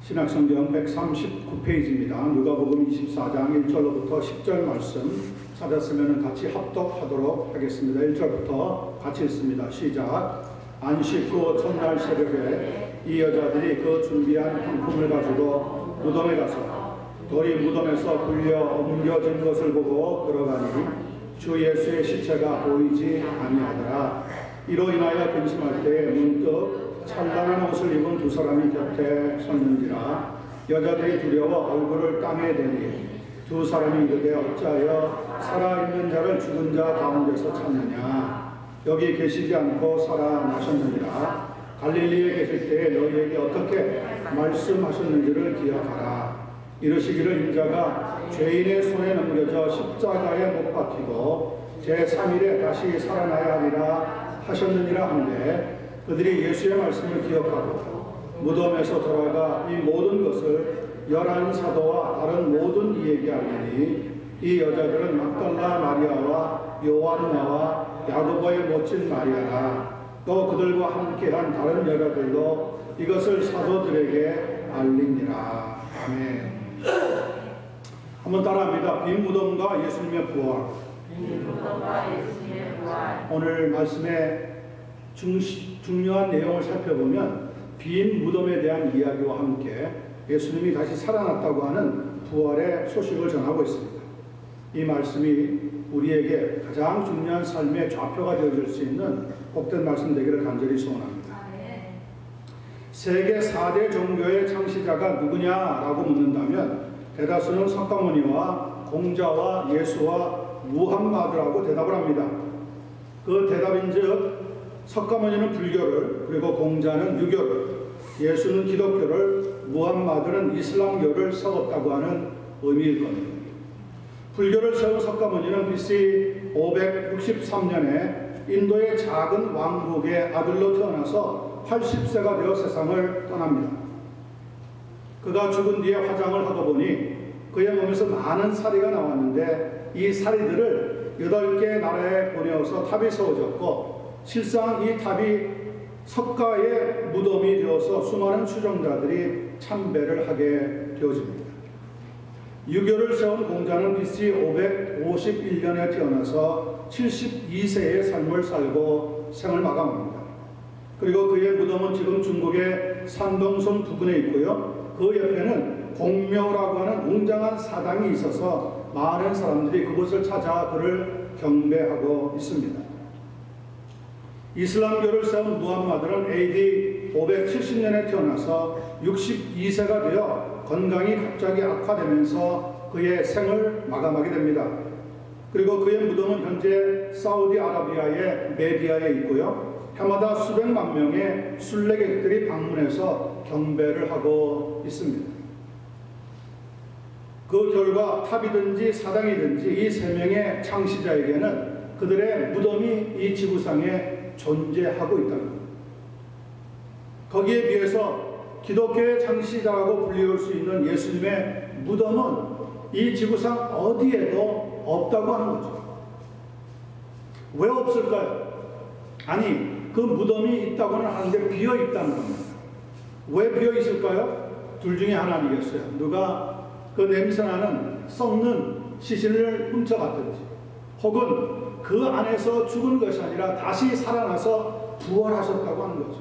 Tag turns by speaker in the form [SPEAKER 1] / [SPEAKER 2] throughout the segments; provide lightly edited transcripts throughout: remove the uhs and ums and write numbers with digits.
[SPEAKER 1] 신약성경 139페이지입니다. 누가복음 24장 1절로부터 10절 말씀 찾았으면 같이 합독하도록 하겠습니다. 1절부터 같이 읽습니다. 시작. 안식 후 첫날 새벽에 이 여자들이 그 준비한 향품을 가지고 무덤에 가서 돌이 무덤에서 굴려 옮겨진 것을 보고 들어가니 주 예수의 시체가 보이지 아니하더라. 이로 인하여 근심할 때에 문득 찬란한 옷을 입은 두 사람이 곁에 섰는지라. 여자들이 두려워 얼굴을 땅에 대니 두 사람이 이르되 어찌하여 살아있는 자를 죽은 자 가운데서 찾느냐. 여기 계시지 않고 살아나셨느니라. 갈릴리에 계실 때에 너희에게 어떻게 말씀하셨는지를 기억하라. 이르시기를 인자가 죄인의 손에 넘겨져 십자가에 못 박히고 제3일에 다시 살아나야 하리라 하셨느니라 하는데, 그들이 예수의 말씀을 기억하고 무덤에서 돌아가 이 모든 것을 11 사도와 다른 모든 이에게 알리니, 이 여자들은 막달라 마리아와 요한나와 야고보의 모친 마리아라. 또 그들과 함께한 다른 여자들도 이것을 사도들에게 알리니라. 아멘. 한번 따라합니다. 빈 무덤과 예수님의 부활. 오늘 말씀의 중요한 내용을 살펴보면 빈 무덤에 대한 이야기와 함께 예수님이 다시 살아났다고 하는 부활의 소식을 전하고 있습니다. 이 말씀이 우리에게 가장 중요한 삶의 좌표가 되어줄 수 있는 복된 말씀 되기를 간절히 소원합니다. 세계 4대 종교의 창시자가 누구냐라고 묻는다면 대다수는 석가모니와 공자와 예수와 무함마드라고 대답을 합니다. 그 대답인즉 석가모니는 불교를, 그리고 공자는 유교를, 예수는 기독교를, 무함마드는 이슬람교를 세웠다고 하는 의미일 겁니다. 불교를 세운 석가모니는 BC 563년에 인도의 작은 왕국의 아들로 태어나서 80세가 되어 세상을 떠납니다. 그가 죽은 뒤에 화장을 하다 보니 그의 몸에서 많은 사리가 나왔는데 이 사리들을 8개의 나라에 보내어서 탑이 세워졌고, 실상 이 탑이 석가의 무덤이 되어서 수많은 추종자들이 참배를 하게 되어집니다. 유교를 세운 공자는 BC 551년에 태어나서 72세의 삶을 살고 생을 마감합니다. 그리고 그의 무덤은 지금 중국의 산동성 부근에 있고요. 그 옆에는 공묘라고 하는 웅장한 사당이 있어서 많은 사람들이 그곳을 찾아 그를 경배하고 있습니다. 이슬람교를 세운 무함마드는 AD 570년에 태어나서 62세가 되어 건강이 갑자기 악화되면서 그의 생을 마감하게 됩니다. 그리고 그의 무덤은 현재 사우디아라비아의 메디아에 있고요. 해마다 수백만 명의 순례객들이 방문해서 경배를 하고 있습니다. 그 결과 탑이든지 사당이든지 이 세 명의 창시자에게는 그들의 무덤이 이 지구상에 존재하고 있다는 겁니다. 거기에 비해서 기독교의 창시자라고 불리울 수 있는 예수님의 무덤은 이 지구상 어디에도 없다고 하는 거죠. 왜 없을까요? 아니, 그 무덤이 있다고는 하는데 비어 있다는 겁니다. 왜 비어 있을까요? 둘 중에 하나 아니겠어요? 누가 그 냄새나는 썩는 시신을 훔쳐갔든지, 혹은 그 안에서 죽은 것이 아니라 다시 살아나서 부활하셨다고 하는 거죠.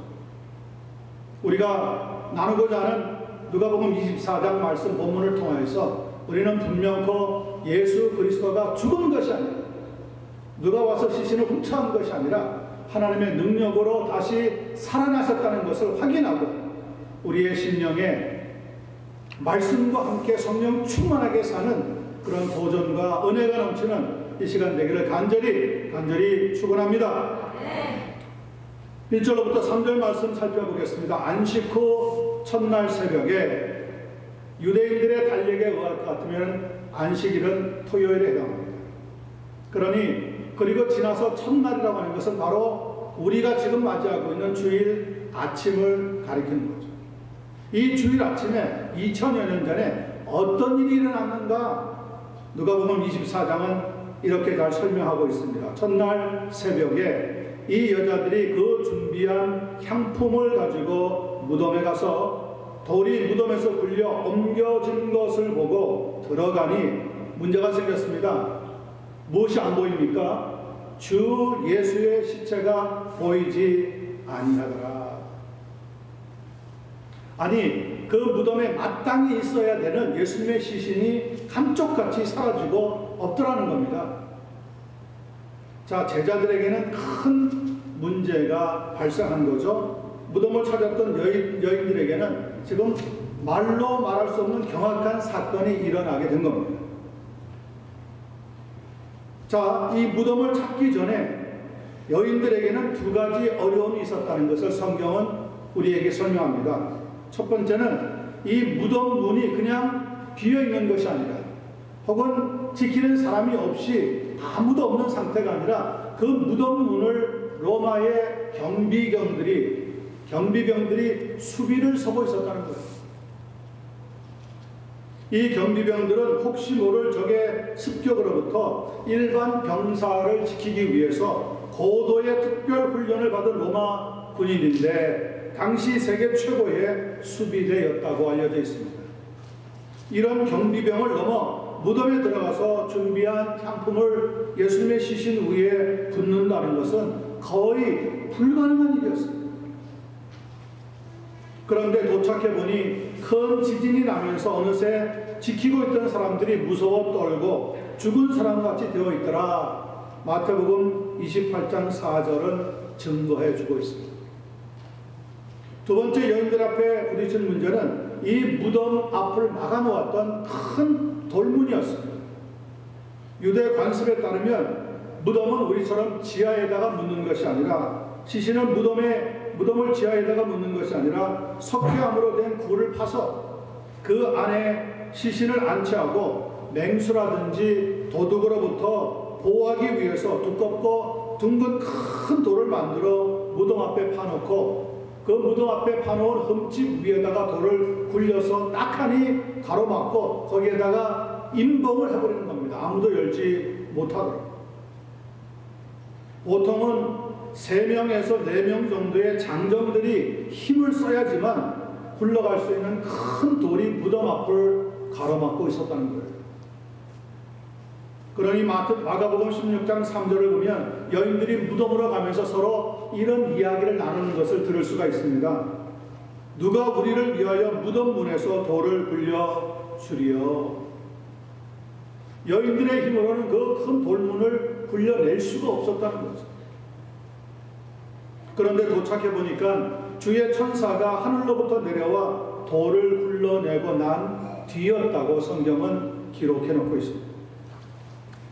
[SPEAKER 1] 우리가 나누고자 하는 누가복음 24장 말씀 본문을 통해서 우리는 분명코 예수 그리스도가 죽은 것이 아니라, 누가 와서 시신을 훔쳐간 것이 아니라 하나님의 능력으로 다시 살아나셨다는 것을 확인하고 우리의 심령에 말씀과 함께 성령 충만하게 사는 그런 도전과 은혜가 넘치는 이 시간 되기를 간절히 축원합니다. 1절로부터 3절 말씀 살펴보겠습니다. 안식 후 첫날 새벽에, 유대인들의 달력에 의할 것 같으면 안식일은 토요일에 해당합니다. 그리고 지나서 첫날이라고 하는 것은 바로 우리가 지금 맞이하고 있는 주일 아침을 가리키는 거죠. 이 주일 아침에 2000여 년 전에 어떤 일이 일어났는가? 누가복음 24장은 이렇게 잘 설명하고 있습니다. 첫날 새벽에 이 여자들이 그 준비한 향품을 가지고 무덤에 가서 돌이 무덤에서 굴려 옮겨진 것을 보고 들어가니 문제가 생겼습니다. 무엇이 안 보입니까? 주 예수의 시체가 보이지 아니하더라. 아니, 그 무덤에 마땅히 있어야 되는 예수님의 시신이 감쪽같이 사라지고 없더라는 겁니다. 자, 제자들에게는 큰 문제가 발생한 거죠. 무덤을 찾았던 여인들에게는 지금 말로 말할 수 없는 경악한 사건이 일어나게 된 겁니다. 자, 이 무덤을 찾기 전에 여인들에게는 두 가지 어려움이 있었다는 것을 성경은 우리에게 설명합니다. 첫 번째는 이 무덤 문이 그냥 비어있는 것이 아니라, 혹은 지키는 사람이 없이 아무도 없는 상태가 아니라 그 무덤 문을 로마의 경비병들이 수비를 서고 있었다는 거예요. 이 경비병들은 혹시 모를 적의 습격으로부터 일반 병사를 지키기 위해서 고도의 특별 훈련을 받은 로마 군인인데 당시 세계 최고의 수비대였다고 알려져 있습니다. 이런 경비병을 넘어 무덤에 들어가서 준비한 향품을 예수님의 시신 위에 붓는다는 것은 거의 불가능한 일이었습니다. 그런데 도착해보니 큰 지진이 나면서 어느새 지키고 있던 사람들이 무서워 떨고 죽은 사람같이 되어 있더라. 마태복음 28장 4절은 증거해주고 있습니다. 두 번째, 여인들 앞에 부딪힌 문제는 이 무덤 앞을 막아놓았던 큰 돌문이었습니다. 유대 관습에 따르면 무덤은 우리처럼 지하에다가 묻는 것이 아니라, 시신은 무덤을 지하에다가 묻는 것이 아니라 석회암으로 된 굴을 파서 그 안에 시신을 안치하고 맹수라든지 도둑으로부터 보호하기 위해서 두껍고 둥근 큰 돌을 만들어 무덤 앞에 파놓고, 그 무덤 앞에 파놓은 흠집 위에다가 돌을 굴려서 딱하니 가로막고 거기에다가 임봉을 해버리는 겁니다. 아무도 열지 못하도록. 보통은 3명에서 4명 정도의 장정들이 힘을 써야지만 굴러갈 수 있는 큰 돌이 무덤 앞을 가로막고 있었다는 거예요. 그러니 마가복음 16장 3절을 보면 여인들이 무덤으로 가면서 서로 이런 이야기를 나누는 것을 들을 수가 있습니다. 누가 우리를 위하여 무덤 문에서 돌을 굴려 주리요. 여인들의 힘으로는 그 큰 돌문을 굴려낼 수가 없었다는 거죠. 그런데 도착해 보니까 주의 천사가 하늘로부터 내려와 돌을 굴러내고 난 뒤였다고 성경은 기록해 놓고 있습니다.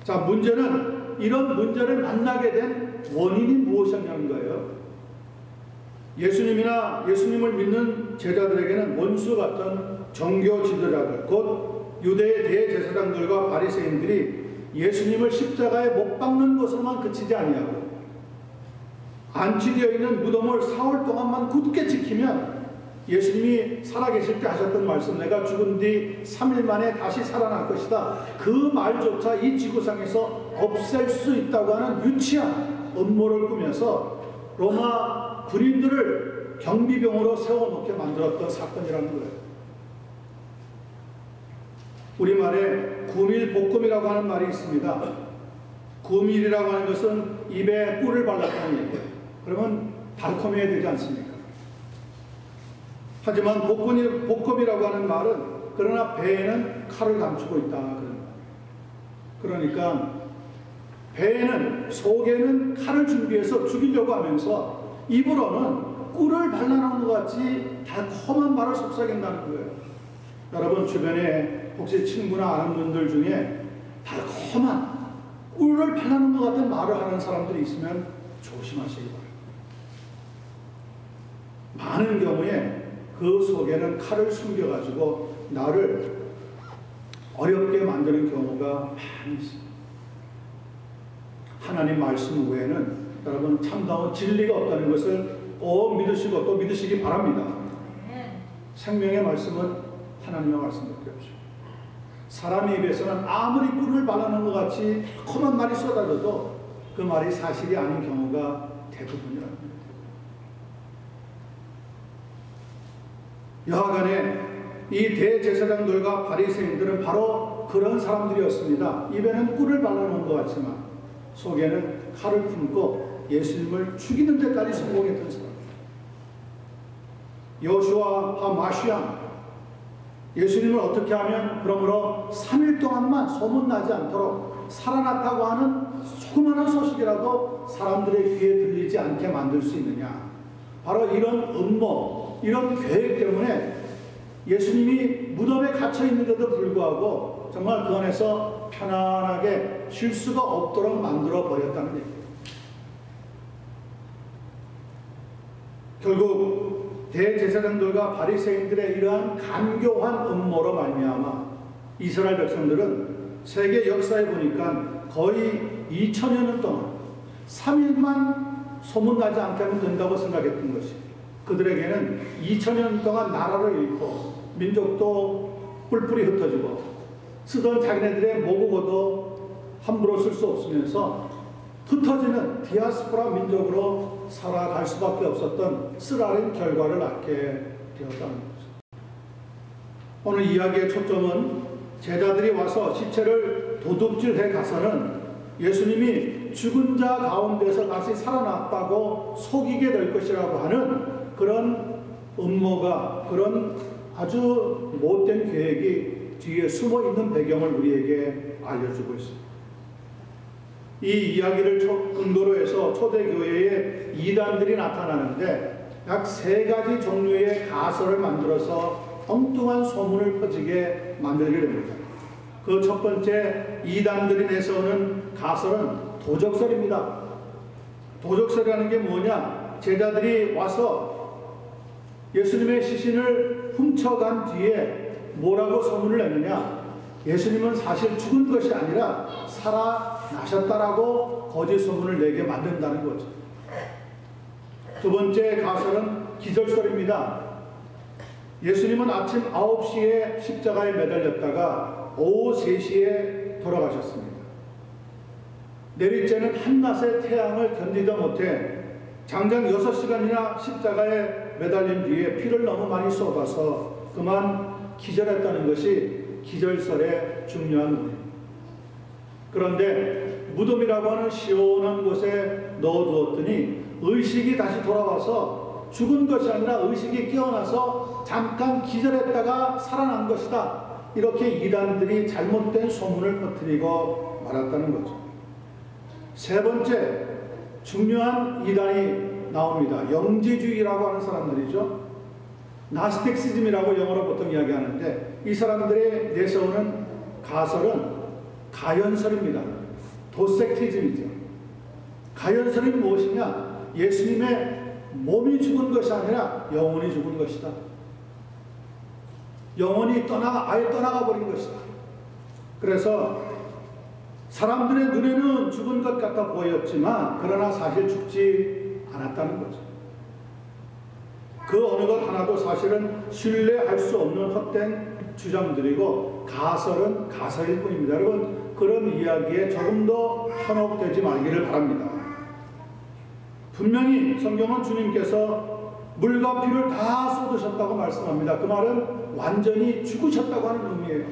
[SPEAKER 1] 자, 문제는 이런 문제를 만나게 된 원인이 무엇이었냐는 거예요. 예수님을 믿는 제자들에게는 원수 같은 종교 지도자들, 곧 유대의 대제사장들과 바리새인들이 예수님을 십자가에 못 박는 것으로만 그치지 아니하고 안치되어 있는 무덤을 사흘 동안만 굳게 지키면 예수님이 살아계실 때 하셨던 말씀, 내가 죽은 뒤 3일 만에 다시 살아날 것이다, 그 말조차 이 지구상에서 없앨 수 있다고 하는 유치한 음모를 꾸며서 로마 군인들을 경비병으로 세워놓게 만들었던 사건이라는 거예요. 우리말에 구밀복금이라고 하는 말이 있습니다. 구밀이라고 하는 것은 입에 꿀을 발랐다는 얘기예요. 그러면 달콤해야 되지 않습니까? 하지만 복금이라고 하는 말은 그러나 배에는 칼을 감추고 있다 그런 말. 그러니까 배에는, 속에는 칼을 준비해서 죽이려고 하면서 입으로는 꿀을 발라놓은 것 같이 달콤한 말을 속삭인다는 거예요. 여러분 주변에 혹시 친구나 아는 분들 중에 달콤한 꿀을 발라놓은 것 같은 말을 하는 사람들이 있으면 조심하시기 바랍니다. 많은 경우에 그 속에는 칼을 숨겨가지고 나를 어렵게 만드는 경우가 많이 있습니다. 하나님 말씀 외에는 여러분 참다운 진리가 없다는 것을 꼭 믿으시고 또 믿으시기 바랍니다. 생명의 말씀은 하나님의 말씀밖에 없죠. 사람의 입에서는 아무리 꿀을 발라놓은 것 같이 험한 말이 쏟아져도 그 말이 사실이 아닌 경우가 대부분이랍니다. 여하간에 이 대제사장들과 바리새인들은 바로 그런 사람들이었습니다. 입에는 꿀을 발라놓은 것 같지만 속에는 칼을 품고 예수님을 죽이는 데까지 성공했던 사람. 여호수아 하마시아, 예수님을 어떻게 하면 그러므로 3일 동안만 소문나지 않도록 살아났다고 하는 조그마한 소식이라도 사람들의 귀에 들리지 않게 만들 수 있느냐. 바로 이런 음모, 이런 계획 때문에 예수님이 무덤에 갇혀 있는데도 불구하고 정말 그 안에서 편안하게 쉴 수가 없도록 만들어 버렸다는 얘기예요. 결국 대제사장들과 바리새인들의 이러한 간교한 음모로 말미암아 이스라엘 백성들은 세계 역사에 보니까 거의 2000여 년 동안 3일만 소문나지 않게 하면 된다고 생각했던 것이, 그들에게는 2000여 년 동안 나라를 잃고 민족도 뿔뿔이 흩어지고 쓰던 자기네들의 모국어도 함부로 쓸 수 없으면서 흩어지는 디아스포라 민족으로 살아갈 수밖에 없었던 쓰라린 결과를 낳게 되었다는 거죠. 오늘 이야기의 초점은 제자들이 와서 시체를 도둑질해 가서는 예수님이 죽은 자 가운데서 다시 살아났다고 속이게 될 것이라고 하는 그런 음모가, 그런 아주 못된 계획이 뒤에 숨어 있는 배경을 우리에게 알려주고 있습니다. 이 이야기를 근거로 해서 초대교회에 이단들이 나타나는데 약 3가지 종류의 가설을 만들어서 엉뚱한 소문을 퍼지게 만들게 됩니다. 그 첫 번째 이단들이 내세우는 가설은 도적설입니다. 도적설이라는 게 뭐냐? 제자들이 와서 예수님의 시신을 훔쳐간 뒤에 뭐라고 소문을 내느냐? 예수님은 사실 죽은 것이 아니라 살아나셨다라고 거짓 소문을 내게 만든다는 거죠. 두 번째 가설은 기절설입니다. 예수님은 아침 9시에 십자가에 매달렸다가 오후 3시에 돌아가셨습니다. 내리쬐는 한낮의 태양을 견디다 못해 장장 6시간이나 십자가에 매달린 뒤에 피를 너무 많이 쏟아서 그만 기절했다는 것이 기절설의 중요한 원인입니다. 그런데 무덤이라고 하는 시원한 곳에 넣어두었더니 의식이 다시 돌아와서 죽은 것이 아니라 의식이 깨어나서 잠깐 기절했다가 살아난 것이다. 이렇게 이단들이 잘못된 소문을 퍼뜨리고 말았다는 거죠. 세 번째 중요한 이단이 나옵니다. 영지주의라고 하는 사람들이죠. 나스틱시즘이라고 영어로 보통 이야기하는데 이 사람들이 내세우는 가설은 가연설입니다. 도섹티즘이죠. 가연설이 무엇이냐? 예수님의 몸이 죽은 것이 아니라 영혼이 죽은 것이다. 영혼이 아예 떠나가 버린 것이다. 그래서 사람들의 눈에는 죽은 것 같아 보였지만 그러나 사실 죽지 않았다는 거죠. 그 어느 것 하나도 사실은 신뢰할 수 없는 헛된 주장들이고 가설은 가설일 뿐입니다. 여러분 그런 이야기에 조금 더 현혹되지 말기를 바랍니다. 분명히 성경은 주님께서 물과 피를 다 쏟으셨다고 말씀합니다. 그 말은 완전히 죽으셨다고 하는 의미예요.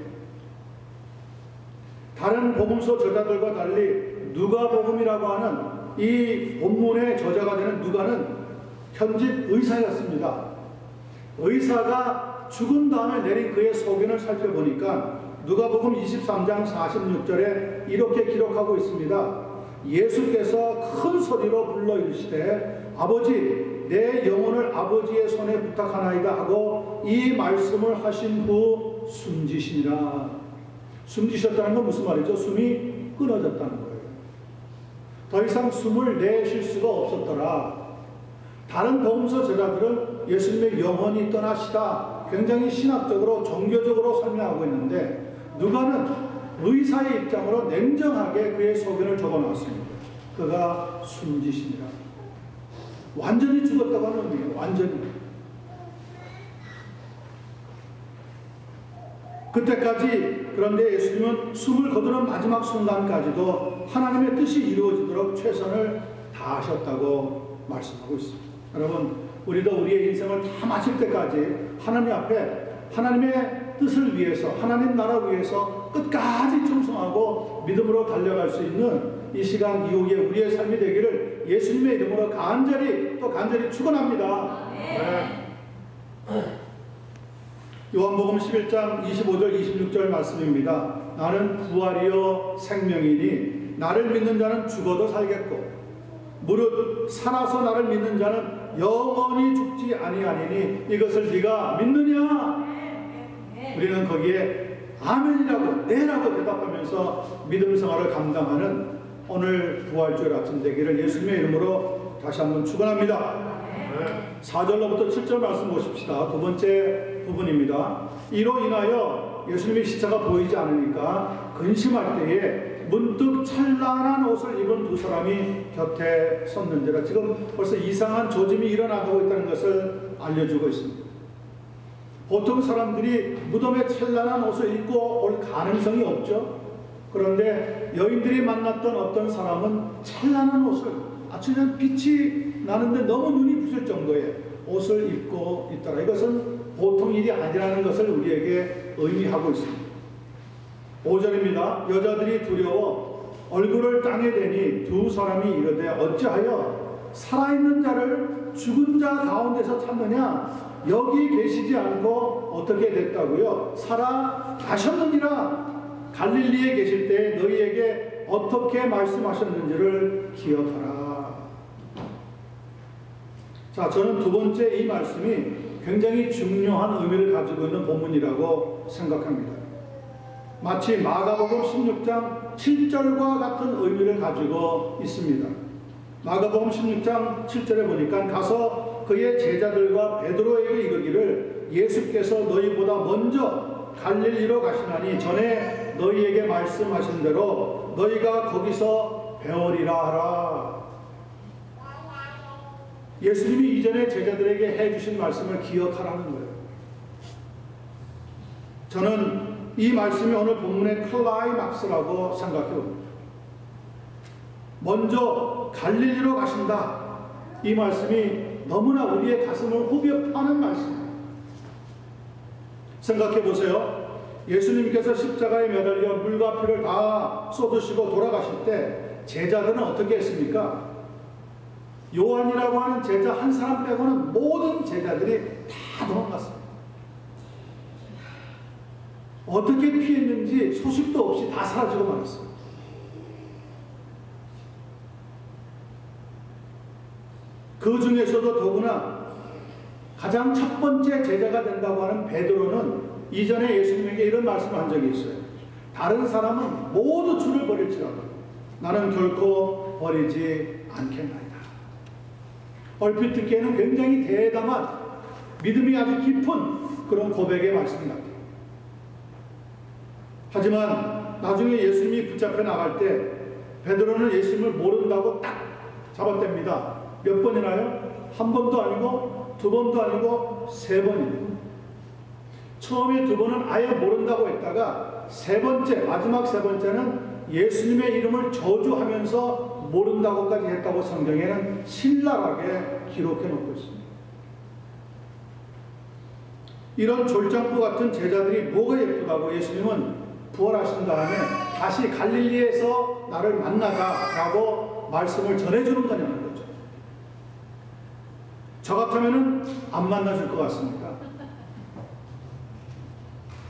[SPEAKER 1] 다른 복음서 저자들과 달리 누가복음이라고 하는 이 본문의 저자가 되는 누가는 현직 의사였습니다. 의사가 죽은 다음에 내린 그의 소견을 살펴보니까 누가복음 23장 46절에 이렇게 기록하고 있습니다. 예수께서 큰 소리로 불러 이르시되 아버지 내 영혼을 아버지의 손에 부탁하나이다 하고 이 말씀을 하신 후 숨지시니라. 숨지셨다는 건 무슨 말이죠? 숨이 끊어졌다는 거예요. 더 이상 숨을 내쉴 수가 없었더라. 다른 복음서 저자들은 예수님의 영혼이 떠나시다 굉장히 신학적으로 종교적으로 설명하고 있는데 누가는 의사의 입장으로 냉정하게 그의 소견을 적어놨습니다. 그가 숨지시니라. 완전히 죽었다고 하는 의미예요. 완전히. 그때까지 그런데 예수님은 숨을 거두는 마지막 순간까지도 하나님의 뜻이 이루어지도록 최선을 다하셨다고 말씀하고 있습니다. 여러분 우리도 우리의 인생을 다 마칠 때까지 하나님 앞에 하나님의 뜻을 위해서, 하나님 나라 위해서 끝까지 충성하고 믿음으로 달려갈 수 있는 이 시간 이후에 우리의 삶이 되기를 예수님의 이름으로 간절히 축원합니다. 네. 요한복음 11장 25절 26절 말씀입니다. 나는 부활이요 생명이니 나를 믿는 자는 죽어도 살겠고 무릇 살아서 나를 믿는 자는 영원히 죽지 아니하니니 이것을 네가 믿느냐? 우리는 거기에 아멘이라고 네라고 대답하면서 믿음 생활을 감당하는 오늘 부활주일 아침 되기를 예수님의 이름으로 다시 한번 축원합니다. 4절로부터 7절 말씀 보십시다. 두 번째 부분입니다. 이로 인하여 예수님의 십자가 보이지 않으니까 근심할 때에 문득 찬란한 옷을 입은 두 사람이 곁에 섰는지라. 지금 벌써 이상한 조짐이 일어나고 있다는 것을 알려주고 있습니다. 보통 사람들이 무덤에 찬란한 옷을 입고 올 가능성이 없죠. 그런데 여인들이 만났던 어떤 사람은 찬란한 옷을, 아주 그냥 빛이 나는데 너무 눈이 부실 정도의 옷을 입고 있더라. 이것은 보통 일이 아니라는 것을 우리에게 의미하고 있습니다. 5절입니다. 여자들이 두려워 얼굴을 땅에 대니 두 사람이 이르되 어찌하여 살아있는 자를 죽은 자 가운데서 찾느냐? 여기 계시지 않고 어떻게 됐다고요? 살아나셨느니라. 갈릴리에 계실 때 너희에게 어떻게 말씀하셨는지를 기억하라. 자, 저는 두 번째 이 말씀이 굉장히 중요한 의미를 가지고 있는 본문이라고 생각합니다. 마치 마가복음 16장 7절과 같은 의미를 가지고 있습니다. 마가복음 16장 7절에 보니까 가서 그의 제자들과 베드로에게 이르기를 예수께서 너희보다 먼저 갈릴리로 가시나니 전에 너희에게 말씀하신 대로 너희가 거기서 배우리라 하라. 예수님이 이전에 제자들에게 해주신 말씀을 기억하라는 거예요. 저는 이 말씀이 오늘 본문의 클라이막스라고 생각해요. 먼저 갈릴리로 가신다. 이 말씀이 너무나 우리의 가슴을 후벼 파는 말씀입니다. 생각해 보세요. 예수님께서 십자가에 매달려 물과 피를 다 쏟으시고 돌아가실 때 제자들은 어떻게 했습니까? 요한이라고 하는 제자 한 사람 빼고는 모든 제자들이 다 도망갔습니다. 어떻게 피했는지 소식도 없이 다 사라지고 말았습니다. 그 중에서도 더구나 가장 첫 번째 제자가 된다고 하는 베드로는 이전에 예수님에게 이런 말씀을 한 적이 있어요. 다른 사람은 모두 주를 버릴지라도 나는 결코 버리지 않겠나이다. 얼핏 듣기에는 굉장히 대담한 믿음이 아주 깊은 그런 고백의 말씀 같아요. 하지만 나중에 예수님이 붙잡혀 나갈 때 베드로는 예수님을 모른다고 딱 잡아댑니다. 몇 번이나요? 한 번도 아니고 두 번도 아니고 세 번이에요. 처음에 두 번은 아예 모른다고 했다가 세 번째, 마지막 세 번째는 예수님의 이름을 저주하면서 모른다고까지 했다고 성경에는 신랄하게 기록해 놓고 있습니다. 이런 졸장부 같은 제자들이 뭐가 예쁘다고 예수님은 부활하신 다음에 다시 갈릴리에서 나를 만나자라고 말씀을 전해주는 거냐는 거죠. 저 같으면은 안 만나줄 것 같습니다.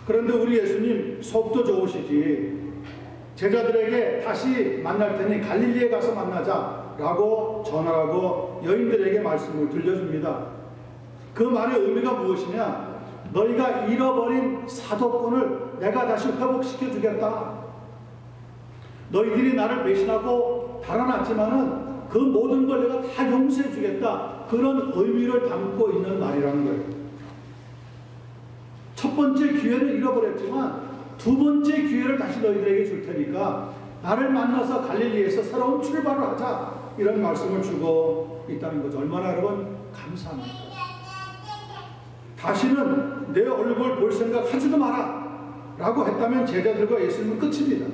[SPEAKER 1] 그런데 우리 예수님 속도 좋으시지. 제자들에게 다시 만날 테니 갈릴리에 가서 만나자라고 전하라고 여인들에게 말씀을 들려줍니다. 그 말의 의미가 무엇이냐? 너희가 잃어버린 사도권을 내가 다시 회복시켜 주겠다. 너희들이 나를 배신하고 달아났지만은 그 모든 걸 내가 다 용서해 주겠다. 그런 의미를 담고 있는 말이라는 거예요. 첫 번째 기회를 잃어버렸지만 두 번째 기회를 다시 너희들에게 줄 테니까 나를 만나서 갈릴리에서 새로운 출발을 하자. 이런 말씀을 주고 있다는 거죠. 얼마나 여러분 감사합니다. 다시는 내 얼굴 볼 생각 하지도 마라 라고 했다면 제자들과 예수님은 끝입니다.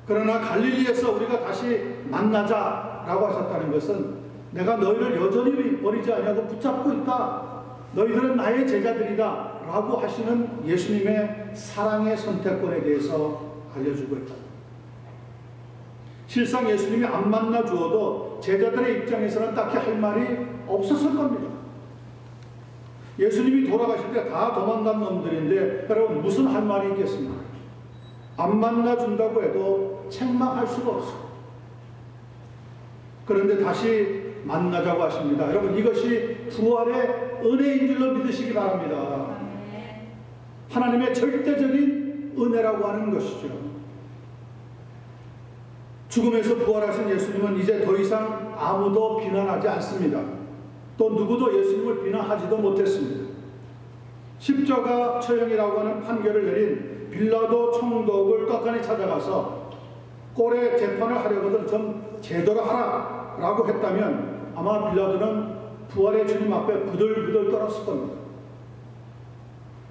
[SPEAKER 1] 그러나 갈릴리에서 우리가 다시 만나자 라고 하셨다는 것은 내가 너희를 여전히 버리지 아니하고 붙잡고 있다. 너희들은 나의 제자들이다. 라고 하시는 예수님의 사랑의 선택권에 대해서 알려주고 있다. 실상 예수님이 안 만나 주어도 제자들의 입장에서는 딱히 할 말이 없었을 겁니다. 예수님이 돌아가실 때 다 도망간 놈들인데 여러분 무슨 할 말이 있겠습니까? 안 만나 준다고 해도 책망할 수가 없어요. 그런데 다시 만나자고 하십니다. 여러분 이것이 부활의 은혜인 줄로 믿으시기 바랍니다. 하나님의 절대적인 은혜라고 하는 것이죠. 죽음에서 부활하신 예수님은 이제 더 이상 아무도 비난하지 않습니다. 또 누구도 예수님을 비난하지도 못했습니다. 십자가 처형이라고 하는 판결을 내린 빌라도 총독을 떡하니 찾아가서 꼴의 재판을 하려거든 좀 제대로 하라 라고 했다면 아마 빌라도는 부활의 주님 앞에 부들부들 떨었을 겁니다.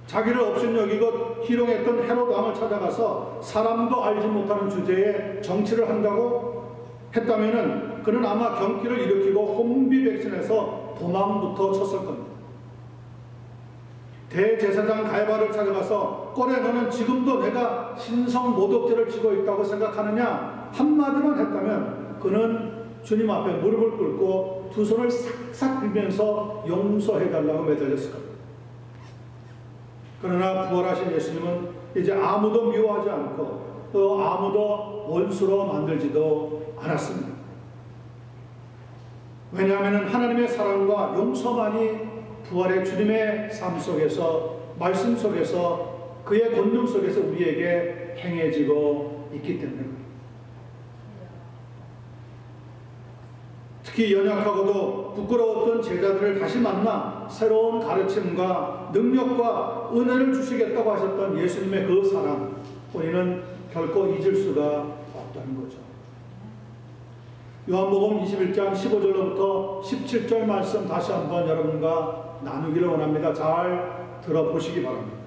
[SPEAKER 1] 자기를 없인 여기고 희롱했던 헤롯 왕을 찾아가서 사람도 알지 못하는 주제에 정치를 한다고 했다면 그는 아마 경기를 일으키고 혼비백신해서 도망부터 쳤을 겁니다. 대제사장 가야바를 찾아가서 꼴에 너는 지금도 내가 신성 모독죄를 지고 있다고 생각하느냐 한마디만 했다면 그는 주님 앞에 무릎을 꿇고 두 손을 싹싹 빌면서 용서해달라고 매달렸을 겁니다. 그러나 부활하신 예수님은 이제 아무도 미워하지 않고 또 아무도 원수로 만들지도 않았습니다. 왜냐하면 하나님의 사랑과 용서만이 부활의 주님의 삶 속에서 말씀 속에서 그의 권능 속에서 우리에게 행해지고 있기 때문입니다. 특히 연약하고도 부끄러웠던 제자들을 다시 만나 새로운 가르침과 능력과 은혜를 주시겠다고 하셨던 예수님의 그 사랑 우리는 결코 잊을 수가 없다는 거죠. 요한복음 21장 15절로부터 17절 말씀 다시 한번 여러분과 나누기를 원합니다. 잘 들어보시기 바랍니다.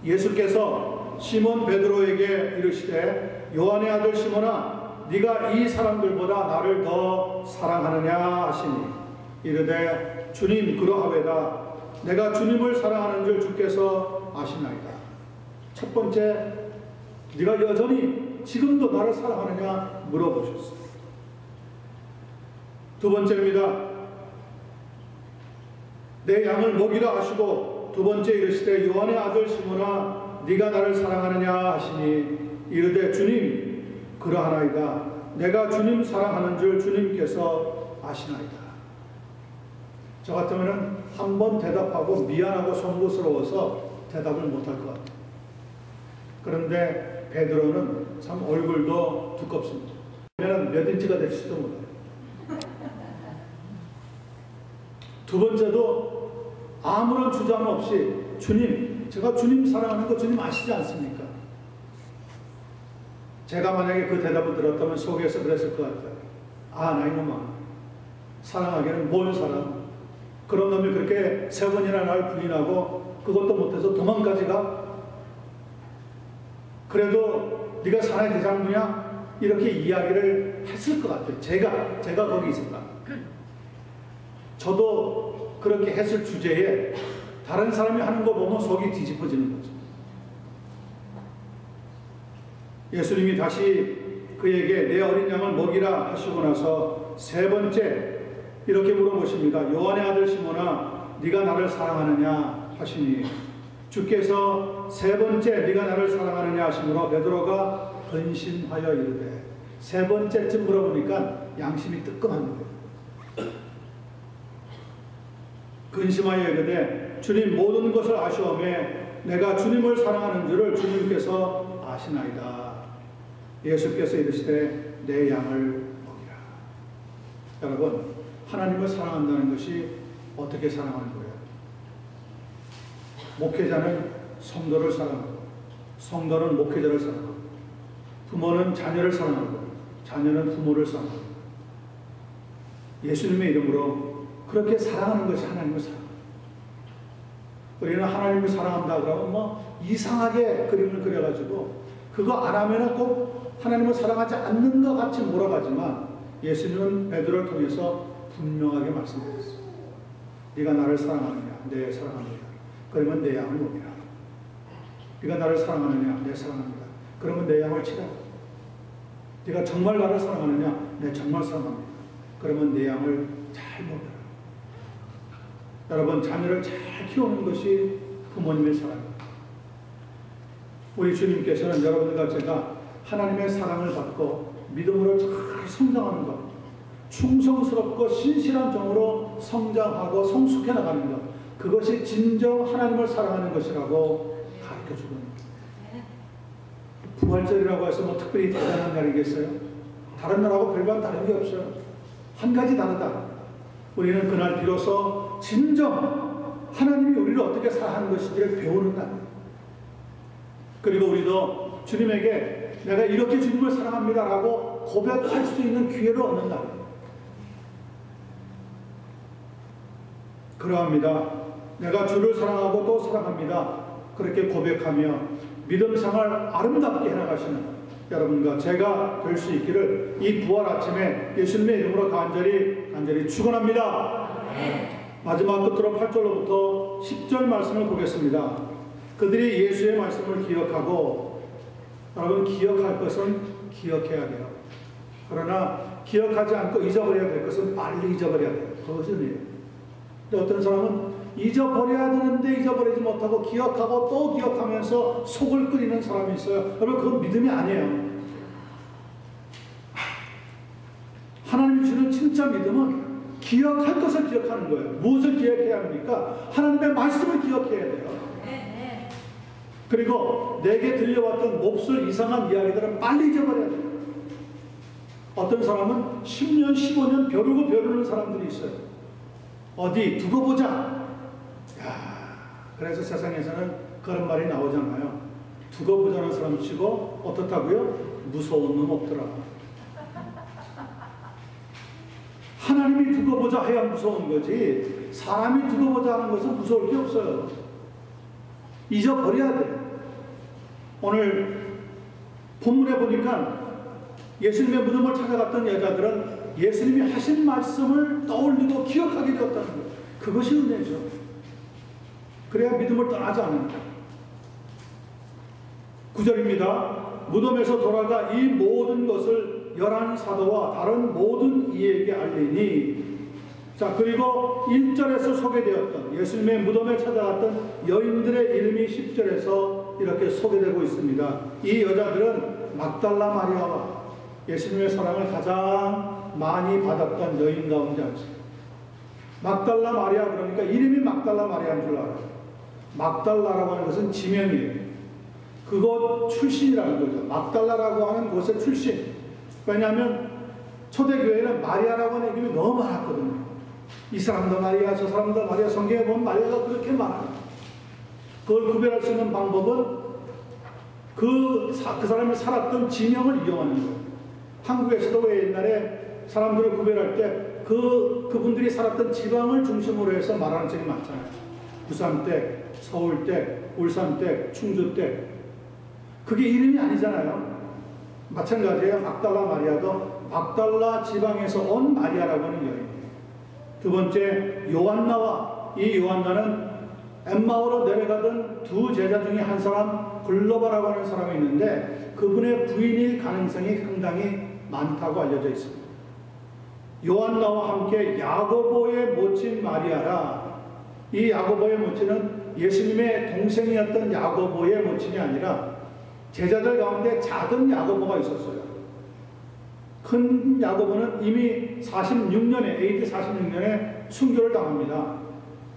[SPEAKER 1] 예수께서 시몬 베드로에게 이르시되 요한의 아들 시몬아 네가 이 사람들보다 나를 더 사랑하느냐 하시니 이르되 주님 그러하외다. 내가 주님을 사랑하는 줄 주께서 아시나이다. 첫 번째, 네가 여전히 지금도 나를 사랑하느냐 물어보셨어요. 두 번째입니다. 내 양을 먹이라 하시고 두 번째 이르시되 요한의 아들 시몬아 네가 나를 사랑하느냐 하시니 이르되 주님 그러하나이다. 내가 주님 사랑하는 줄 주님께서 아시나이다. 저 같으면 한 번 대답하고 미안하고 송구스러워서 대답을 못할 것 같아요. 그런데 베드로는 참 얼굴도 두껍습니다. 그러면 몇 인치가 될지도 몰라요. 두 번째도 아무런 주장 없이 주님, 제가 주님 사랑하는 거 주님 아시지 않습니까? 제가 만약에 그 대답을 들었다면 속에서 그랬을 것 같아요. 아, 나 이놈아. 사랑하기는 뭘 사랑? 그런 놈이 그렇게 세 번이나 날 부인하고 그것도 못해서 도망까지 가? 그래도 네가 사랑의 대장부냐? 이렇게 이야기를 했을 것 같아요. 제가 거기 있었다. 저도 그렇게 했을 주제에 다른 사람이 하는 거 보면 속이 뒤집어지는 거죠. 예수님이 다시 그에게 내 어린 양을 먹이라 하시고 나서 세 번째 이렇게 물어보십니다. 요한의 아들 시몬아 네가 나를 사랑하느냐 하시니 주께서 세 번째 네가 나를 사랑하느냐 하시므로 베드로가 근심하여 이르되 세 번째쯤 물어보니까 양심이 뜨끔한 거예요. 근심하여 이르되 주님 모든 것을 아시오매 내가 주님을 사랑하는 줄을 주님께서 아시나이다. 예수께서 이르시되 내 양을 먹이라. 여러분 하나님을 사랑한다는 것이 어떻게 사랑하는 거예요? 목회자는 성도를 사랑하고 성도는 목회자를 사랑하고 부모는 자녀를 사랑하고 자녀는 부모를 사랑하고 예수님의 이름으로 그렇게 사랑하는 것이 하나님을 사랑합니다. 우리는 하나님을 사랑한다 그러면 뭐 이상하게 그림을 그려가지고 그거 안 하면 꼭 하나님을 사랑하지 않는 것 같이 몰아가지만 예수님은 베드로를 통해서 분명하게 말씀드렸습니다. 네가 나를 사랑하느냐? 네, 사랑합니다. 그러면 내 양을 먹이라. 네가 나를 사랑하느냐? 네, 사랑합니다. 그러면 내 양을 치라. 네가 정말 나를 사랑하느냐? 네, 정말 사랑합니다. 그러면 내 양을 잘 먹여라. 여러분, 자녀를 잘 키우는 것이 부모님의 사랑입니다. 우리 주님께서는 여러분과 제가 하나님의 사랑을 받고 믿음으로 잘 성장하는 것, 충성스럽고 신실한 종으로 성장하고 성숙해 나가는 것, 그것이 진정 하나님을 사랑하는 것이라고 가르쳐주고 있습니다. 부활절이라고 해서 뭐 특별히 대단한 날이겠어요? 다른 날하고 별반 다른 게 없어요. 한 가지 다르다. 우리는 그날 비로소 진정 하나님이 우리를 어떻게 사랑하는 것인지를 배우는 날. 그리고 우리도 주님에게 내가 이렇게 주님을 사랑합니다 라고 고백할 수 있는 기회를 얻는 날이에요. 그러합니다. 내가 주를 사랑하고 또 사랑합니다. 그렇게 고백하며 믿음 생활 아름답게 해나가시는 여러분과 제가 될 수 있기를 이 부활 아침에 예수님의 이름으로 간절히 축원합니다. 마지막 끝으로 8절로부터 10절 말씀을 보겠습니다. 그들이 예수의 말씀을 기억하고, 여러분 기억할 것은 기억해야 돼요. 그러나 기억하지 않고 잊어버려야 될 것은 빨리 잊어버려야 돼요. 그것은 은혜예요. 근데 어떤 사람은 잊어버려야 되는데 잊어버리지 못하고 기억하고 또 기억하면서 속을 끓이는 사람이 있어요. 여러분 그건 믿음이 아니에요. 하나님이 주는 진짜 믿음은 기억할 것을 기억하는 거예요. 무엇을 기억해야 합니까? 하나님의 말씀을 기억해야 돼요. 그리고 내게 들려왔던 몹쓸 이상한 이야기들은 빨리 잊어버려야 돼요. 어떤 사람은 10년, 15년 벼르는 사람들이 있어요. 어디 두고 보자. 야, 그래서 세상에서는 그런 말이 나오잖아요. 두고 보자는 사람 치고 어떻다고요? 무서운 놈 없더라. 하나님이 두고 보자 해야 무서운 거지, 사람이 두고 보자 하는 것은 무서울 게 없어요. 잊어버려야 돼. 오늘 본문에 보니까 예수님의 무덤을 찾아갔던 여자들은 예수님이 하신 말씀을 떠올리고 기억하게 되었다는 거예요. 그것이 은혜죠. 그래야 믿음을 떠나지 않는다. 9절입니다. 무덤에서 돌아가 이 모든 것을 11사도와 다른 모든 이에게 알리니. 자, 그리고 1절에서 소개되었던 예수님의 무덤에 찾아갔던 여인들의 이름이 10절에서 이렇게 소개되고 있습니다. 이 여자들은 막달라 마리아와 예수님의 사랑을 가장 많이 받았던 여인 가운데 하나입니다. 막달라 마리아, 그러니까 이름이 막달라 마리아인 줄 알아요. 막달라라고 하는 것은 지명이에요. 그곳 출신이라는 거죠. 막달라라고 하는 곳의 출신. 왜냐하면 초대교회는 마리아라고 하는 이름이 너무 많았거든요. 이 사람도 마리아, 저 사람도 마리아, 성경에 보면 마리아가 그렇게 많아요. 그걸 구별할 수 있는 방법은 그 사람이 살았던 지명을 이용하는 거예요. 한국에서도 왜 옛날에 사람들을 구별할 때 그분들이 살았던 지방을 중심으로 해서 말하는 책이 많잖아요. 부산 댁, 서울 댁, 울산 댁, 충주 댁. 그게 이름이 아니잖아요. 마찬가지예요. 막달라 마리아도 막달라 지방에서 온 마리아라고 하는 여인이에요. 두 번째, 요한나와 이 요한나는 엠마오로 내려가던 두 제자 중에 한 사람, 글로바라고 하는 사람이 있는데 그분의 부인일 가능성이 상당히 많다고 알려져 있습니다. 요한나와 함께 야고보의 모친 마리아라. 이 야고보의 모친은 예수님의 동생이었던 야고보의 모친이 아니라 제자들 가운데 작은 야고보가 있었어요. 큰 야고보는 이미 46년에 AD 46년에 순교를 당합니다.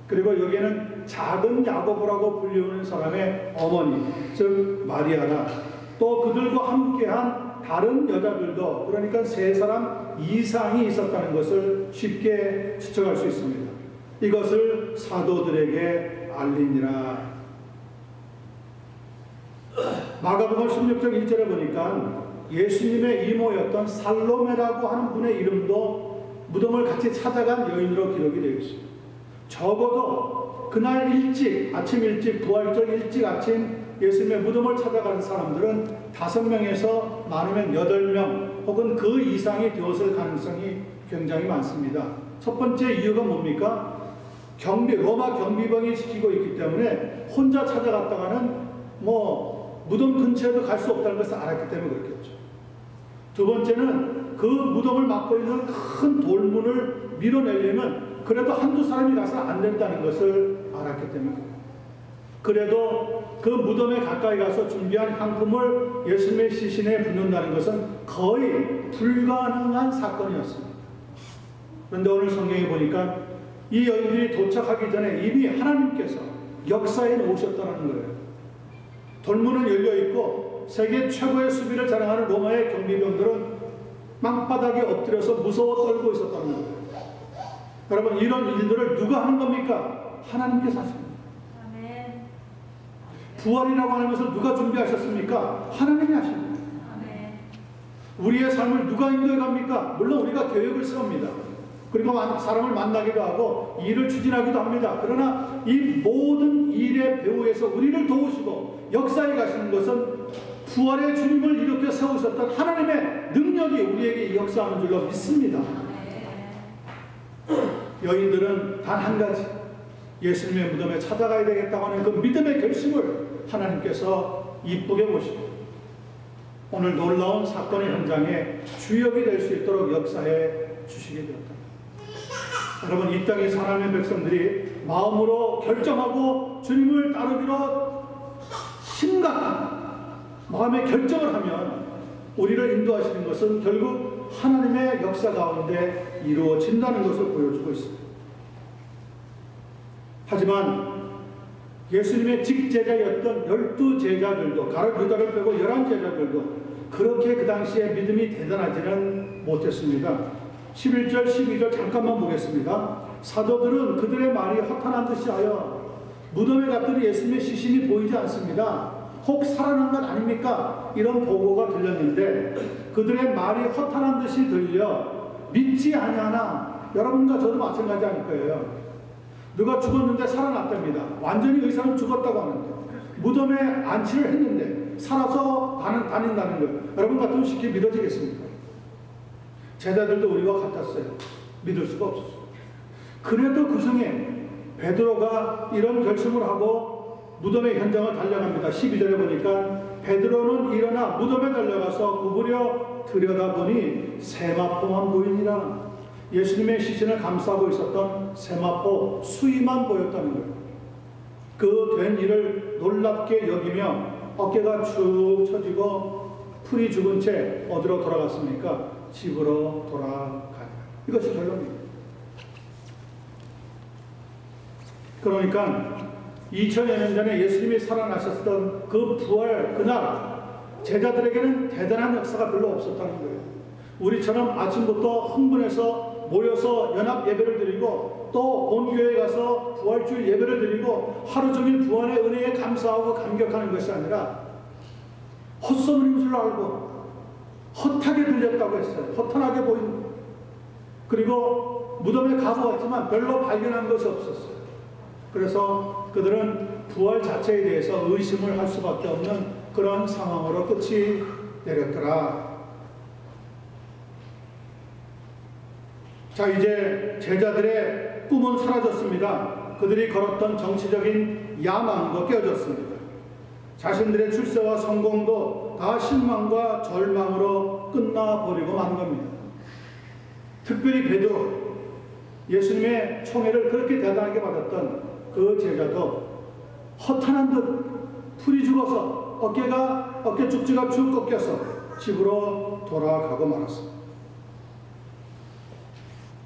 [SPEAKER 1] 그리고 여기에는 작은 야고보라고 불리우는 사람의 어머니, 즉 마리아라, 또 그들과 함께한 다른 여자들도, 그러니까 3사람 이상이 있었다는 것을 쉽게 추측할 수 있습니다. 이것을 사도들에게 알리니라. 마가복음 16장 1절에 보니까 예수님의 이모였던 살로메라고 하는 분의 이름도 무덤을 같이 찾아간 여인으로 기록이 되어 있습니다. 적어도 그날 일찍, 아침 일찍, 부활절 일찍 아침 예수님의 무덤을 찾아가는 사람들은 5명에서 많으면 8명, 혹은 그 이상이 되었을 가능성이 굉장히 많습니다. 첫 번째 이유가 뭡니까? 로마 경비병이 지키고 있기 때문에 혼자 찾아갔다가는 무덤 근처에도 갈 수 없다는 것을 알았기 때문에 그렇겠죠. 두 번째는 그 무덤을 막고 있는 큰 돌문을 밀어내려면 그래도 한두 사람이 가서 안 된다는 것을 알았기 때문에 그래도 그 무덤에 가까이 가서 준비한 향품을 예수님의 시신에 붓는다는 것은 거의 불가능한 사건이었습니다. 그런데 오늘 성경에 보니까 이 여인들이 도착하기 전에 이미 하나님께서 역사에 오셨다는 거예요. 돌문은 열려있고 세계 최고의 수비를 자랑하는 로마의 경비병들은 땅바닥에 엎드려서 무서워 떨고 있었다는 거예요. 여러분, 이런 일들을 누가 하는 겁니까? 하나님께서 하십니다. 아멘. 부활이라고 하는 것을 누가 준비하셨습니까? 하나님이 하십니다. 아멘. 우리의 삶을 누가 인도해 갑니까? 물론 우리가 계획을 세웁니다. 그리고 사람을 만나기도 하고 일을 추진하기도 합니다. 그러나 이 모든 일의 배후에서 우리를 도우시고 역사에 가시는 것은 부활의 주님을 이렇게 세우셨던 하나님의 능력이 우리에게 역사하는 줄로 믿습니다. 여인들은 단 한 가지, 예수님의 무덤에 찾아가야 되겠다고 하는 그 믿음의 결심을 하나님께서 이쁘게 보시고 오늘 놀라운 사건의 현장에 주역이 될 수 있도록 역사해 주시게 되었다. 여러분, 이 땅의 하나님의 백성들이 마음으로 결정하고 주님을 따르기로 심각한 마음의 결정을 하면 우리를 인도하시는 것은 결국 하나님의 역사 가운데 이루어진다는 것을 보여주고 있습니다. 하지만 예수님의 직제자였던 12제자들도 가룟 유다를 빼고 11제자들도 그렇게 그 당시에 믿음이 대단하지는 못했습니다. 11절 12절 잠깐만 보겠습니다. 사도들은 그들의 말이 허탄한 듯이 하여 무덤에 갔더니 예수님의 시신이 보이지 않습니다. 혹 살아난 것 아닙니까? 이런 보고가 들렸는데 그들의 말이 허탄한 듯이 들려 믿지 아니하나? 여러분과 저도 마찬가지 아닐 거예요. 누가 죽었는데 살아났답니다. 완전히 의사는 죽었다고 하는데 무덤에 안치를 했는데 살아서 다닌다는 걸 여러분 같으면 쉽게 믿어지겠습니까? 제자들도 우리와 같았어요. 믿을 수가 없었어요. 그래도 그 중에 베드로가 이런 결심을 하고 무덤의 현장을 달려갑니다. 12절에 보니까 베드로는 일어나 무덤에 달려가서 구부려 들여다보니 세마포만 보이니라. 예수님의 시신을 감싸고 있었던 세마포 수위만 보였다는 거예요. 그 된 일을 놀랍게 여기며 어깨가 축 처지고 풀이 죽은 채 어디로 돌아갔습니까? 집으로 돌아가니라. 이것이 결론입니다. 그러니까 2000여 년 전에 예수님이 살아나셨던 그 부활 그날 제자들에게는 대단한 역사가 별로 없었다는 거예요. 우리처럼 아침부터 흥분해서 모여서 연합 예배를 드리고 또 본교회에 가서 부활주일 예배를 드리고 하루 종일 부활의 은혜에 감사하고 감격하는 것이 아니라 헛소문인 줄 알고 헛하게 들렸다고 했어요. 허탄하게 보인. 그리고 무덤에 가보았지만 별로 발견한 것이 없었어요. 그래서 그들은 부활 자체에 대해서 의심을 할 수밖에 없는 그런 상황으로 끝이 내렸더라. 자, 이제 제자들의 꿈은 사라졌습니다. 그들이 걸었던 정치적인 야망도 깨어졌습니다. 자신들의 출세와 성공도 다 실망과 절망으로 끝나버리고 만 겁니다. 특별히 베드로, 예수님의 총애를 그렇게 대단하게 받았던 그 제자도 허탄한 듯 풀이 죽어서 어깨 쭉지가 쭉 꺾여서 집으로 돌아가고 말았습니다.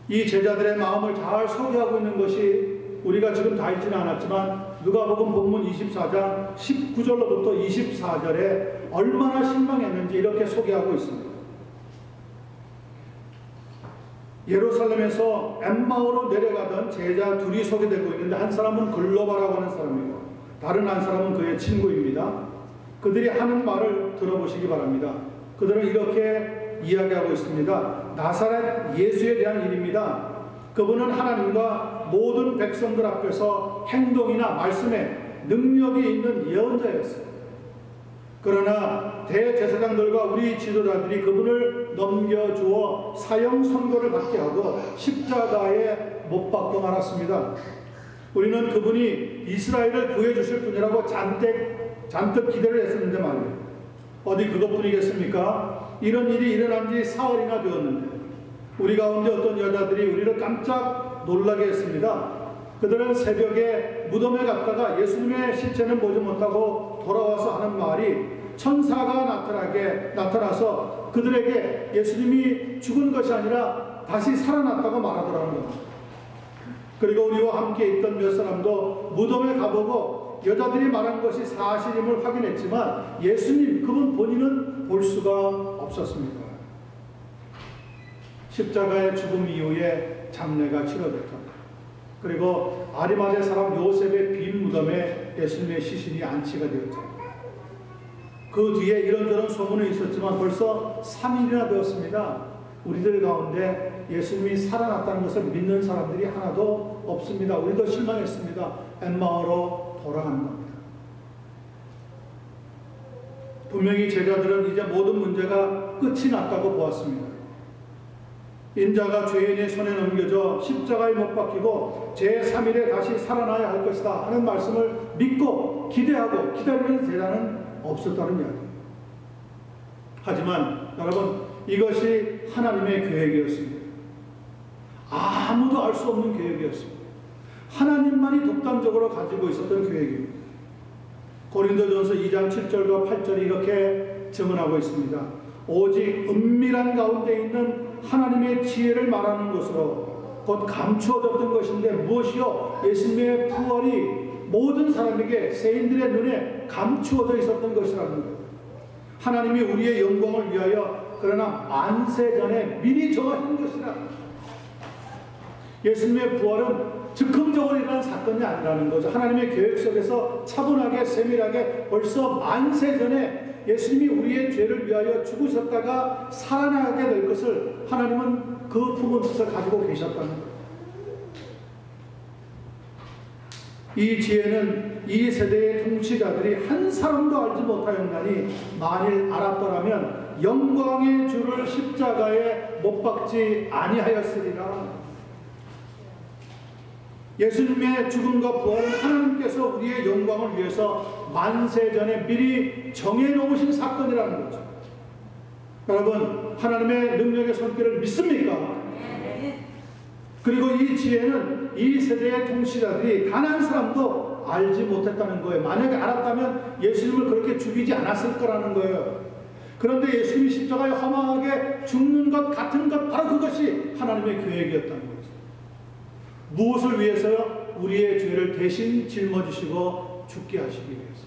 [SPEAKER 1] 이 제자들의 마음을 잘 소개하고 있는 것이 우리가 지금 다 읽지는 않았지만 누가복음 본문 24장 19절로부터 24절에 얼마나 실망했는지 이렇게 소개하고 있습니다. 예루살렘에서 엠마오로 내려가던 제자 둘이 소개되고 있는데 한 사람은 글로바라고 하는 사람이고 다른 한 사람은 그의 친구입니다. 그들이 하는 말을 들어보시기 바랍니다. 그들은 이렇게 이야기하고 있습니다. 나사렛 예수에 대한 일입니다. 그분은 하나님과 모든 백성들 앞에서 행동이나 말씀에 능력이 있는 예언자였어요. 그러나 대제사장들과 우리 지도자들이 그분을 넘겨주어 사형 선고를 받게 하고 십자가에 못 박고 말았습니다. 우리는 그분이 이스라엘을 구해주실 분이라고 잔뜩 기대를 했었는데 말이에요. 어디 그것뿐이겠습니까? 이런 일이 일어난 지 사흘이나 되었는데 우리 가운데 어떤 여자들이 우리를 깜짝 놀라게 했습니다. 그들은 새벽에 무덤에 갔다가 예수님의 시체는 보지 못하고 돌아와서 하는 말이 천사가 나타나서 그들에게 예수님이 죽은 것이 아니라 다시 살아났다고 말하더라는 겁니다. 그리고 우리와 함께 있던 몇 사람도 무덤에 가보고 여자들이 말한 것이 사실임을 확인했지만 예수님 그분 본인은 볼 수가 없었습니다. 십자가의 죽음 이후에 장례가 치러졌다. 그리고 아리마대 사람 요셉의 빈 무덤에 예수님의 시신이 안치가 되었죠. 그 뒤에 이런저런 소문이 있었지만 벌써 3일이나 되었습니다. 우리들 가운데 예수님이 살아났다는 것을 믿는 사람들이 하나도 없습니다. 우리도 실망했습니다. 엠마오로 돌아가는 겁니다. 분명히 제자들은 이제 모든 문제가 끝이 났다고 보았습니다. 인자가 죄인의 손에 넘겨져 십자가에 못 박히고 제3일에 다시 살아나야 할 것이다 하는 말씀을 믿고 기대하고 기다리는 제자는 없었다는 이야기입니다. 하지만 여러분 이것이 하나님의 계획이었습니다. 아무도 알 수 없는 계획이었습니다. 하나님만이 독단적으로 가지고 있었던 계획입니다. 고린도전서 2장 7절과 8절이 이렇게 증언하고 있습니다. 오직 은밀한 가운데 있는 하나님의 지혜를 말하는 것으로 곧 감추어졌던 것인데 무엇이요? 예수님의 부활이 모든 사람에게 세인들의 눈에 감추어져 있었던 것이라는 거예요. 하나님이 우리의 영광을 위하여 그러나 만세 전에 미리 정하신 것이라. 예수님의 부활은 즉흥적으로 일어난 사건이 아니라는 거죠. 하나님의 계획 속에서 차분하게 세밀하게 벌써 만세 전에 예수님이 우리의 죄를 위하여 죽으셨다가 살아나게 될 것을 하나님은 그 품은 뜻을 가지고 계셨다는 거예요. 이 지혜는 이 세대의 통치자들이 한 사람도 알지 못하였나니 만일 알았더라면 영광의 주를 십자가에 못 박지 아니하였으리라. 예수님의 죽음과 부활은 하나님께서 우리의 영광을 위해서 만세 전에 미리 정해놓으신 사건이라는 거죠. 여러분 하나님의 능력의 손길을 믿습니까? 그리고 이 지혜는 이 세대의 통치자들이 단 한 사람도 알지 못했다는 거예요. 만약에 알았다면 예수님을 그렇게 죽이지 않았을 거라는 거예요. 그런데 예수님이 십자가에 험하게 죽는 것 같은 것 바로 그것이 하나님의 계획이었다는 거죠. 무엇을 위해서요? 우리의 죄를 대신 짊어지시고 죽게 하시기 위해서.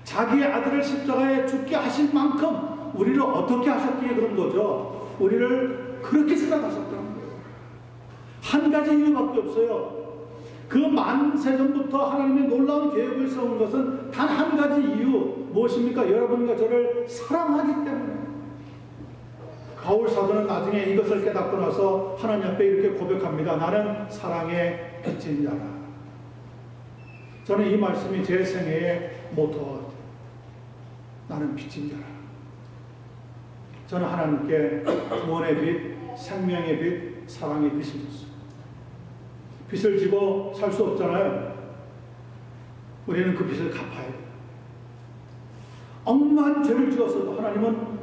[SPEAKER 1] 자기의 아들을 십자가에 죽게 하실 만큼 우리를 어떻게 하셨기에 그런 거죠. 우리를 그렇게 생각하셨다는 거예요. 한 가지 이유밖에 없어요. 그 만세전부터 하나님의 놀라운 계획을 세운 것은 단 한 가지 이유 무엇입니까? 여러분과 저를 사랑하기 때문에. 바울 사도는 나중에 이것을 깨닫고 나서 하나님 앞에 이렇게 고백합니다. 나는 사랑의 빚진 자라. 저는 이 말씀이 제 생애의 모토가 같아요. 나는 빚진 자라. 저는 하나님께 구원의 빚, 생명의 빚, 사랑의 빚을 졌어요. 빚을 지고 살 수 없잖아요. 우리는 그 빚을 갚아야 돼요. 억만 죄를 지었어도 하나님은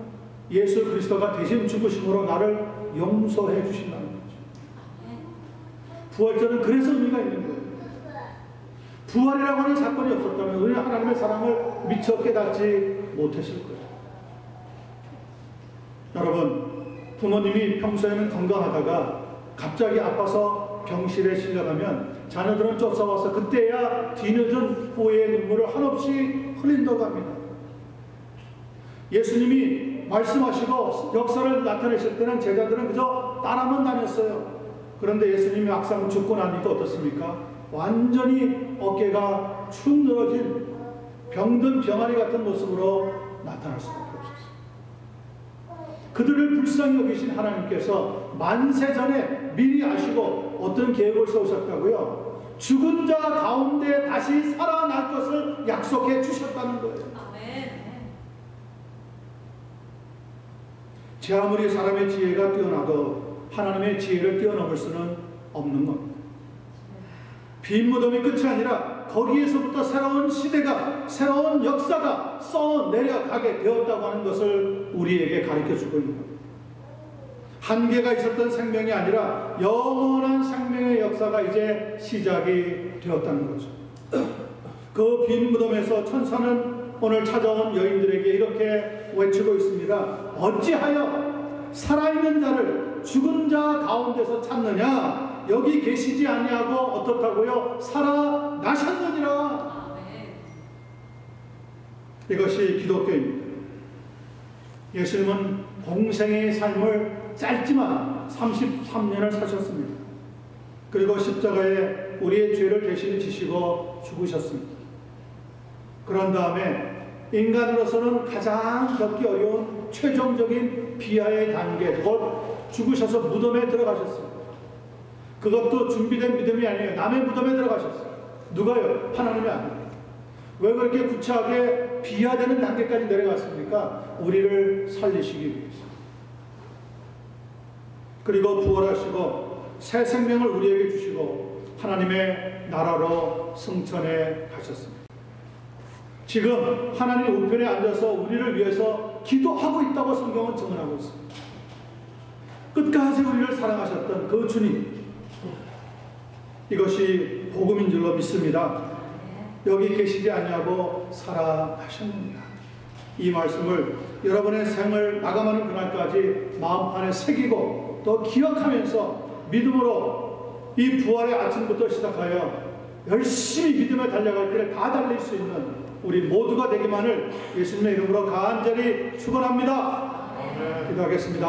[SPEAKER 1] 예수 그리스도가 대신 죽으심으로 나를 용서해 주신다는 거죠. 부활절은 그래서 의미가 있는 거예요. 부활이라고 하는 사건이 없었다면 우리는 하나님의 사랑을 미처 깨닫지 못했을 거예요. 여러분, 부모님이 평소에는 건강하다가 갑자기 아파서 병실에 실려가면 자녀들은 쫓아와서 그때야 뒤늦은 후회의 눈물을 한없이 흘린다고 합니다. 예수님이 말씀하시고 역사를 나타내실 때는 제자들은 그저 따라만 다녔어요. 그런데 예수님이 막상 죽고 나니까 어떻습니까? 완전히 어깨가 축 늘어진 병든 병아리 같은 모습으로 나타날 수밖에 없었어요. 그들을 불쌍히 여기신 하나님께서 만세 전에 미리 아시고 어떤 계획을 세우셨다고요? 죽은 자 가운데 다시 살아날 것을 약속해 주셨다는 거예요.
[SPEAKER 2] 아멘.
[SPEAKER 1] 제 아무리 사람의 지혜가 뛰어나도 하나님의 지혜를 뛰어넘을 수는 없는 겁니다. 빈 무덤이 끝이 아니라 거기에서부터 새로운 시대가, 새로운 역사가 써내려가게 되었다고 하는 것을 우리에게 가르쳐주고 있는 겁니다. 한계가 있었던 생명이 아니라 영원한 생명의 역사가 이제 시작이 되었다는 거죠. 그 빈 무덤에서 천사는 오늘 찾아온 여인들에게 이렇게 외치고 있습니다. 어찌하여 살아있는 자를 죽은 자 가운데서 찾느냐? 여기 계시지 아니하고 어떻다고요? 살아나셨느니라. 이것이 기독교입니다. 예수님은 공생의 삶을 짧지만 33년을 사셨습니다. 그리고 십자가에 우리의 죄를 대신 지시고 죽으셨습니다. 그런 다음에 인간으로서는 가장 겪기 어려운 최종적인 비하의 단계, 곧 죽으셔서 무덤에 들어가셨습니다. 그것도 준비된 믿음이 아니에요. 남의 무덤에 들어가셨어요. 누가요? 하나님이 아니에요. 왜 그렇게 구차하게 비하되는 단계까지 내려갔습니까? 우리를 살리시기 위해서. 그리고 부활하시고 새 생명을 우리에게 주시고 하나님의 나라로 승천해 가셨습니다. 지금 하나님 우편에 앉아서 우리를 위해서 기도하고 있다고 성경은 증언하고 있습니다. 끝까지 우리를 사랑하셨던 그 주님, 이것이 복음인 줄로 믿습니다. 여기 계시지 아니하고 살아가셨느니라. 이 말씀을 여러분의 생을 마감하는 그날까지 마음판에 새기고 또 기억하면서 믿음으로 이 부활의 아침부터 시작하여 열심히 믿음에 달려갈 길을 다 달릴 수 있는 우리 모두가 되기만을 예수님의 이름으로 간절히 축원합니다. 기도하겠습니다.